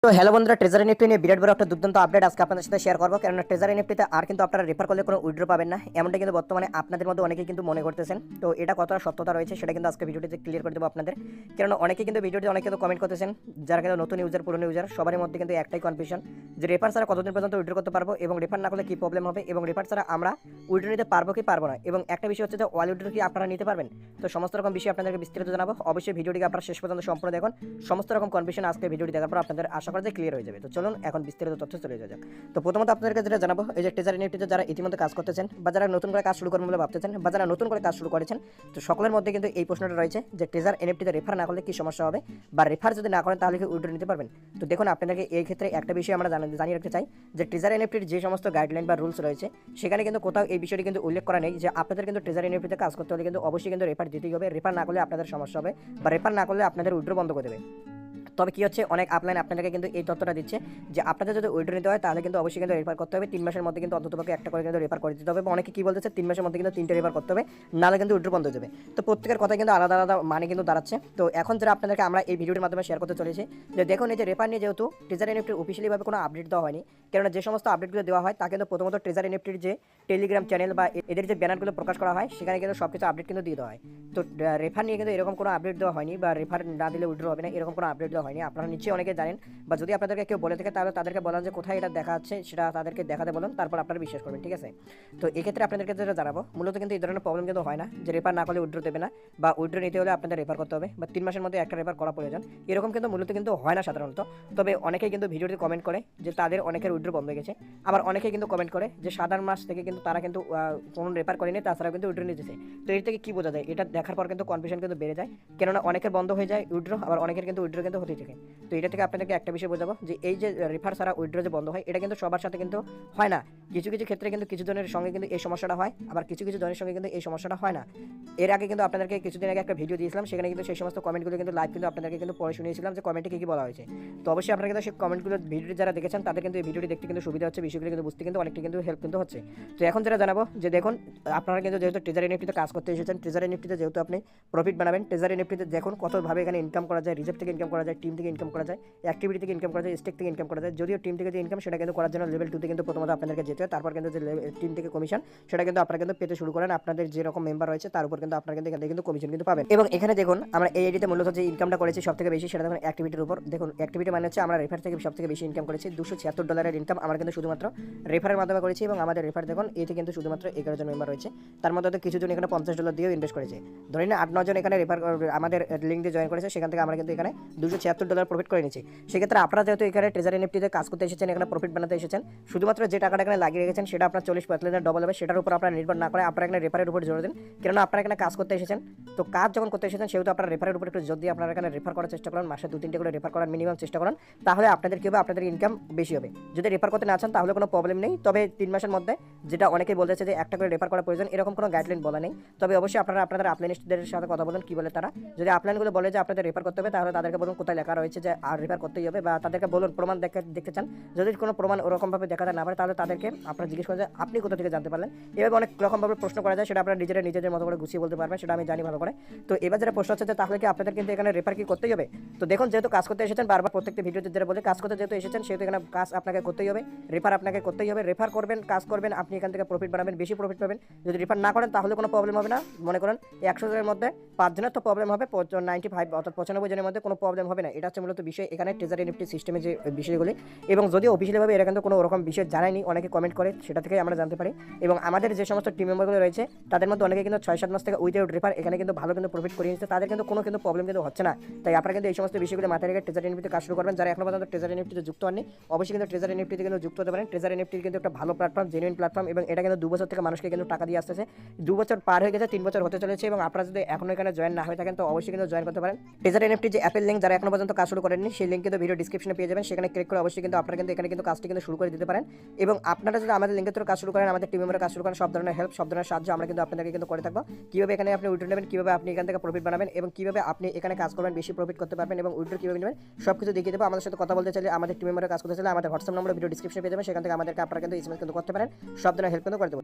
তো হ্যালো বন্ধুরা, treasure NFT নিয়ে বিরাট বড় একটা দুর্দান্ত আপডেট আজকে আপনাদের সাথে শেয়ার করবো। কারণ ট্রেজার এনএফটিতে আর কিন্তু আপনারা রেফার করলে কোনো উইথড্র পাবেন না, এমনটা কিন্তু বর্তমানে আপনাদের মধ্যে অনেকেই কিন্তু মনে করতেছেন। তো এটা কতটা সত্যতা রয়েছে সেটা কিন্তু আজকে ভিডিওটিতে ক্লিয়ার করে দেবো আপনাদের। কারণ অনেকেই কিন্তু ভিডিওতে অনেকে কিন্তু কমেন্ট করতেছেন, যারা কিন্তু নতুন ইউজার পুরনো ইউজার সবার মধ্যে কিন্তু একটাই কনফিউশন যে রেফার ছাড়া কতদিন পর্যন্ত উইথড্র করতে পারবো এবং রেফার না করলে কি প্রবলেম হবে এবং রেফার ছাড়া আমরা উইথড্র নিতে পারবো কি পারবো না, এবং একটা বিষয় হচ্ছে যে ওয়াল উইথড্র কি আপনারা নিতে পারবেন। তো সমস্ত রকম বিষয় আপনাদেরকে বিস্তারিত জানাবো। অবশ্যই ভিডিওটিকে আপনারা শেষ পর্যন্ত সম্পূর্ণ দেখুন। সমস্ত রকম কনফিউশন আজকে ভিডিওটি দেখার পর আপনাদের আশা করা যায় ক্লিয়ার হয়ে যাবে। তো চলুন এখন বিস্তারিত তথ্য চলে যাওয়া যাক। তো প্রথমত আপনাদেরকে যেটা জানাবো, এই যে ট্রেজার এনএফটিতে যারা ইতিমধ্যে কাজ করতেছেন বা যারা নতুন করে কাজ শুরু করবেন বলে ভাবতেছেন বা যারা নতুন করে কাজ শুরু করেছেন, তো সকলের মধ্যে কিন্তু এই প্রশ্নটা রয়েছে যে ট্রেজার এনএফটিতে রেফার না করলে কি সমস্যা হবে বা রেফার যদি না করেন তাহলে কি উইথড্র নিতে পারবেন। তো দেখুন, আপনাদেরকে এই ক্ষেত্রে একটা বিষয় আমরা জানিয়ে রাখতে চাই যে ট্রেজার এনএফটির যে সমস্ত গাইডলাইন বা রুলস রয়েছে সেখানে কিন্তু কোথাও এই বিষয়টি কিন্তু উল্লেখ করা নেই যে আপনাদের কিন্তু ট্রেজার এনএফটিতে কাজ করতে হলে কিন্তু অবশ্যই কিন্তু রেফার দিতেই হবে। রেফার না করলে আপনাদের সমস্যা হবে বা রেফার না করলে আপনাদের উইথড্র বন্ধ করে দেবে। তবে কি হচ্ছে, অনেক আপলাইন আপনাদেরকে কিন্তু এই তথ্যটা দিচ্ছে যে আপনাদের যদি উইথড্র নিতে হয় তাহলে কিন্তু অবশ্যই কিন্তু রেফার করতে হবে 3 মাসের মধ্যে, কিন্তু অন্ততপক্ষে একটা করে কিন্তু রেফার করে দিতে হবে। অনেকে কি বলতেছে 3 মাসের মধ্যে কিন্তু 3টে রেফার করতে হবে, নাহলে কিন্তু উইথড্র বন্ধ হয়ে যাবে। তো প্রত্যেকের কথা কিন্তু আলাদা আলাদা মানে কিন্তু দাঁড়াচ্ছে। তো এখন যারা আপনাদেরকে আমরা এই ভিডিওর মাধ্যমে শেয়ার করতে চলেছি যে দেখুন, এই যে রেফার নিয়ে যেহেতু ট্রেজার এনএফটির অফিসিয়ালিভাবে কোনো আপডেট দেওয়া হয়নি, কেননা যে সমস্ত আপডেটগুলো দেওয়া হয় তা কিন্তু প্রথমত ট্রেজার এনএফটির যে টেলিগ্রাম চ্যানেল বা এদের যে ব্যানারগুলো প্রকাশ করা হয় সেখানে কিন্তু সব কিছু আপডেট কিন্তু দিয়ে দেওয়া হয়। তো রেফার নিয়ে কিন্তু এরকম কোনো আপডেট দেওয়া হয়নি বা রেফার না দিলে উইথড্র হবে না, এরকম কোনো আপডেট দেওয়া হয়নি। আপনারা নিশ্চয়ই অনেকে জানেন, বা যদি আপনাদেরকে কেউ বলে থাকে তাহলে তাদেরকে বলেন যে কোথায় এটা দেখা যাচ্ছে সেটা তাদেরকে দেখাতে বলুন, তারপর আপনারা বিশ্বাস করবেন, ঠিক আছে। তো এক্ষেত্রে আপনাদেরকে যেটা জানাবো, মূলত কিন্তু এই ধরনের প্রবলেম কিন্তু হয় না যে রেফার না করলে উইথড্র দেবে না বা উইথড্র নিতে হলে আপনাদের রেফার করতে হবে বা 3 মাসের মধ্যে একটা রেফার করা প্রয়োজন, এরকম কিন্তু মূলত কিন্তু হয় না সাধারণত। তবে অনেকেই কিন্তু ভিডিওতে কমেন্ট করে যে তাদের অনেকের উইথড্র বন্ধ হয়ে গেছে, আবার অনেকেই কিন্তু কমেন্ট করে যে সাধারণ মাস থেকে কিন্তু তারা কিন্তু কোনো রেফার করেনি, তাছাড়াও কিন্তু উইথড্র নিতেছে। তো এর থেকে কী বোঝা যায়, এটা দেখার পর কিন্তু কনফিউশন কিন্তু বেড়ে যায়, কেননা অনেকের বন্ধ হয়ে যায় উইথড্র, আবার অনেকের কিন্তু উইথড্র কিন্তু হতেই থাকে। তো এটা থেকে আপনাদেরকে একটা বিষয় বোঝাবো যে এই যে রেফার ছাড়া উইথড্র যে বন্ধ হয় এটা কিন্তু সবার সাথে কিন্তু হয় না। কিছু কিছু ক্ষেত্রে কিন্তু কিছু জনের সঙ্গে কিন্তু এই সমস্যাটা হয়, আবার কিছু কিছু জনের সঙ্গে কিন্তু এই সমস্যাটা হয় না। এর আগে কিন্তু আপনাদেরকে কিছুদিন আগে একটা ভিডিও দিয়েছিলাম, সেখানে কিন্তু সেই সমস্ত কমেন্টগুলো কিন্তু লাইভ কিন্তু আপনাদেরকে কিন্তু পড়ে শুনিয়েছিলাম যে কমেন্টে কী কী বলা হয়েছে। তো অবশ্যই আপনারা কিন্তু সেই কমেন্টগুলো ভিডিওটি যারা দেখেছেন তাদের কিন্তু এই ভিডিওটি দেখতে কিন্তু সুবিধা হচ্ছে, বিষয়গুলো কিন্তু বুঝতে কিন্তু অনেকটা কিন্তু হেল্প কিন্তু হচ্ছে। তো এখন যেটা জানাবো যে দেখুন, আপনারা কিন্তু যেহেতু ট্রেজার এনএফটিতে কাজ করতে এসেছেন, ট্রেজার এনএফটিতে যেহেতু আপনি প্রফিট বানাবেন, ট্রেজার এনএফটিতে দেখুন কতভাবে এখানে ইনকাম করা যায়, রিজার্ভ থেকে ইনকাম করা যায়, টিম থেকে ইনকাম করা যায়, অ্যাক্টিভিটি থেকে ইনকাম করা যায়, স্টেক থেকে ইনকাম করা যায়। যদিও টিম থেকে যে ইনকাম সেটা কিন্তু করার জন্য লেভেল 2 তে কিন্তু প্রথমত আপনাদেরকে যেতে হয়, তারপর কিন্তু যে টিম থেকে কমিশন সেটা কিন্তু আপনারা কিন্তু পেতে শুরু করেন। আপনাদের যেরকম মেম্বার রয়েছে তার উপর কিন্তু আপনারা কিন্তু এখান থেকে কিন্তু কমিশন কিন্তু পাবেন। এবং এখানে দেখুন আমরা এই আইডিতে মূলত যে ইনকামটা করেছি সব থেকে বেশি, সেটা দেখুন অ্যাক্টিভিটির উপর। দেখুন অ্যাক্টিভিটি মানে হচ্ছে আমরা রেফার থেকে সব থেকে বেশি ইনকাম করেছি, $276 ইনকাম আমরা কিন্তু শুধুমাত্র রেফারের মাধ্যমে করেছি। এবং আমাদের রেফার দেখুন এতে কিন্তু শুধুমাত্র 11 জন মেম্বার রয়েছে, তার মধ্যে তো কিছু জন এখানে $50 দিয়েও ইনভেস্ট করেছে। ধরে না 8-9 জন এখানে রেফার আমাদের লিঙ্ক দিয়ে জয়েন করেছে, সেখান থেকে আমরা কিন্তু এখানে $276 প্রফিট করে নিয়েছি। সেক্ষেত্রে আপনারা যেহেতু এখানে ট্রেজার এনএফটিতে কাজ করতে এসেছেন, এখানে প্রফিট বানাতে এসেছেন, শুধুমাত্র যে টাকাটা এখানে লাগিয়ে রেখেছেন সেটা আপনার 40% ডবল হবে, সেটার উপর আপনারা নির্ভর না করে আপনারা এখানে রেফারের উপর জোর দিন। কেননা আপনারা এখানে কাজ করতে এসেছেন, তো কাজ যখন করতে এসেছেন সেহেতু আপনারা রেফারের উপর একটু জোর দিয়ে আপনারা এখানে রেফার করার চেষ্টা করেন, মাসে 2-3টে করে রেফার করার মিনিমাম চেষ্টা করেন, তাহলে আপনাদের কী হবে, আপনাদের ইনকাম বেশি হবে। যদি রেফার করতে না চান তাহলে কোনো প্রবলেম নেই, তবে 3 মাসের মধ্যে, যেটা অনেকেই বলতেছে যে একটা করে রেফার করা প্রয়োজন, এরকম কোনো গাইডলাইন বলা নেই। তবে অবশ্যই আপনারা আপনাদের আপলাইনিস্টদের সাথে কথা বলুন কী বলে তারা। যদি আপলাইনগুলো বলে যে আপনাদের রেফার করতে হবে তাহলে তাদেরকে বলুন কোথায় লেখা রয়েছে যে আর রেফার করতেই হবে, বা তাদেরকে বলুন প্রমাণ দেখতে চান। যদি কোনো প্রমাণ ওরকমভাবে দেখাতে না পারে তাহলে তাদেরকে আপনারা জিজ্ঞেস করেন যে আপনি কোথা থেকে জানতে পারলেন। এভাবে অনেক রকমভাবে প্রশ্ন করা যায়, সেটা আপনারা নিজেদের মতো করে গুছিয়ে বলতে পারবেন, সেটা আমি জানি ভালো করে। তো এবার যেটা প্রশ্ন হচ্ছে যে তাহলে কি আপনাদের কিন্তু এখানে রেফার কি করতেই হবে। তো দেখুন, যেহেতু কাজ করতে এসেছেন, বারবার প্রত্যেকটা ভিডিওতে যেটা বলে, কাজ করতে যেহেতু এসেছেন সেহেতু এখানে কাজ আপনাকে করতেই হবে, রেফার আপনাকে করতেই হবে। রেফার করবেন, কাজ করবেন, আপনি এখান থেকে প্রফিট বানাবেন, বেশি প্রফিট পাবেন। যদি রেফার না করেন তাহলে কোনো প্রবলেম হবে না। মনে করেন 100 জনের মধ্যে 5 জনের তো প্রবলেম হবে, 95 অর্থাৎ 95 জনের মধ্যে কোনো প্রবলেম হবে না। এটা হচ্ছে মূলত বিষয় এখানে ট্রেজার এনএফটি সিস্টেমে যে বিষয়গুলি। এবং যদিও অফিসিয়ালিভাবে এরা কিন্তু কোনো রকম বিষয় জানায়নি, অনেকে কমেন্ট করে, সেটা থেকে আমরা জানতে পারি। এবং আমাদের যে সমস্ত টিম মেম্বারগুলো রয়েছে তাদের মধ্যে অনেকে কিন্তু 6-7 মাস থেকে উইদাউট রেফার এখানে কিন্তু ভালো কিন্তু প্রফিট করে নিচ্ছে, তাদের কিন্তু কোনো কিন্তু প্রবলেম কিন্তু হচ্ছে না। তাই আপনারা কিন্তু এই সমস্ত বিষয়গুলো মাথায় রেখে ট্রেজার এনএফটিতে কাজ শুরু করবেন। যারা এখনো পর্যন্ত ট্রেজার এনএফটিতে যুক্ত হননি, অবশ্যই কিন্তু ট্রেজার এনএফটিতে কিন্তু যুক্ত হতে পারেন। ট্রেজার এনএফটি কিন্তু একটা ভালো প্ল্যাটফর্ম, জেনুইন প্ল্যাটফর্ম, এবং এটা কিন্তু 2 বছর থেকে মানুষকে কিন্তু টাকা দিয়ে আসতেছে। 2 বছর পার হয়ে গেছে, 3 বছর হতে চলেছে, এবং আপনারা যদি এখনো এখানে জয়েন না হয়ে থাকেন তো অবশ্যই কিন্তু জয়েন করতে পারেন। ট্রেজার এনএফটি যে অ্যাপের লিঙ্ক যারা এখনো পর্যন্ত কাজ শুরু করেননি, সেই লিঙ্ক কিন্তু ভিডিও ডিসক্রিপশনে পেয়ে যাবেন, সেখানে ক্লিক করে অবশ্যই কিন্তু আপনারা কিন্তু এখানে কিন্তু কাজটি কিন্তু শুরু করে দিতে পারেন। এবং আপনারা যদি আমাদের লিঙ্কের থ্রু কাজ শুরু করেন, আমাদের টিম মেম্বারের কাজ শুরু করেন, সব ধরনের হেল্প, সব ধরনের সাহায্য আমরা কিন্তু আপনাদেরকে কিন্তু করে থাকবো। কীভাবে এখানে আপনি উইথড্র নেবেন, কীভাবে আপনি এখান থেকে প্রফিট বানাবেন, এবং কীভাবে আপনি এখানে কাজ করবেন, বেশি প্রফিট করতে পারবেন, এবং উইথড্র কীভাবে নেবেন সব কিছু দেখিয়ে দেবো। আমাদের সাথে কথা বলতে চাইলে, আমাদের টিম মেম্বারের কাজ করতে চাইলে আমাদের হোয়াটসঅ্যাপ নম্বর ভিডিও ডিসক্রিপশনে পেয়ে যাবেন, সেখান থেকে আমাদেরকে আপনারা কিন্তু এসএমএস কিন্তু করতে পারেন, সব ধরনের হেল্প কিন্তু করে দেবো।